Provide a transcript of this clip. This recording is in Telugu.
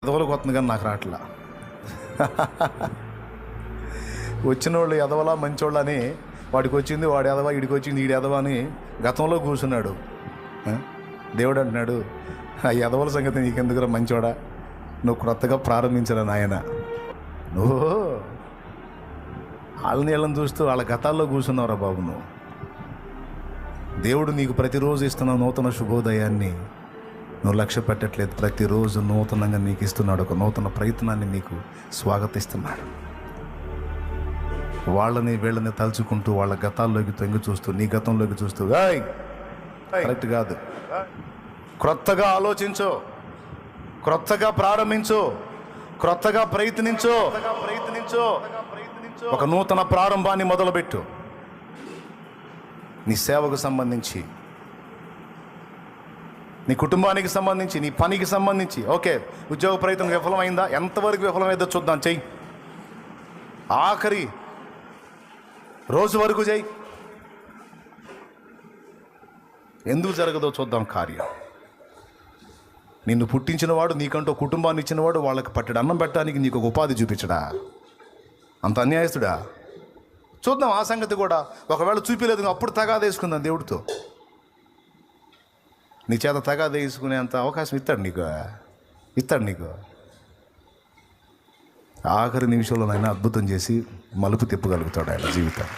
ఎదవలకు వస్తుంది కానీ నాకు రావట్లా. వచ్చిన వాళ్ళు ఎదవలా మంచోళ్ళు అని వాడికి వచ్చింది వాడు ఎదవా, వీడికి వచ్చింది వీడి ఎదవా అని గతంలో కూర్చున్నాడు. దేవుడు అంటున్నాడు, ఆ ఎదవల సంగతి నీకెందుకురా మంచోడా, నువ్వు క్రొత్తగా ప్రారంభించరా నాయన. నువ్వు వాళ్ళని వీళ్ళని చూస్తూ వాళ్ళ గతాల్లో కూర్చున్నావురా బాబు. నువ్వు దేవుడు నీకు ప్రతిరోజు ఇస్తున్న నూతన శుభోదయాన్ని నువ్వు లక్ష్య పెట్టట్లేదు. ప్రతిరోజు నూతనంగా నీకు ఇస్తున్నాడు, ఒక నూతన ప్రయత్నాన్ని నీకు స్వాగతిస్తున్నాడు. వాళ్ళని వీళ్ళని తలుచుకుంటూ వాళ్ళ గతాల్లోకి తొంగి చూస్తూ నీ గతంలోకి చూస్తూ కరెక్ట్ కాదు. క్రొత్తగా ఆలోచించు, క్రొత్తగా ప్రారంభించు, క్రొత్తగా ప్రయత్నించు. ఒక నూతన ప్రారంభాన్ని మొదలుపెట్టు. నీ సేవకు సంబంధించి, నీ కుటుంబానికి సంబంధించి, నీ పనికి సంబంధించి. ఓకే, ఉద్యోగ ప్రయత్నం విఫలమైందా? ఎంతవరకు విఫలమైందో చూద్దాం, చెయ్యి. ఆఖరి రోజు వరకు చెయ్యి. ఎందుకు జరగదో చూద్దాం కార్యం. నిన్ను పుట్టించినవాడు, నీకంటూ కుటుంబాన్ని ఇచ్చినవాడు, వాళ్ళకి పట్టెడు అన్నం పెట్టడానికి నీకు ఒక ఉపాధి చూపించడా? అంత అన్యాయస్తుడా? చూద్దాం ఆ సంగతి కూడా. ఒకవేళ చూపించలేదు, అప్పుడు తగాదా వేసుకుందాం దేవుడితో. నీ చేత తగాదా వేసుకునేంత అవకాశం ఇస్తాడు నీకు. ఆఖరి నిమిషంలోనైనా అద్భుతం చేసి మలుపు తిప్పగలుగుతాడు ఆయన జీవితాన్ని.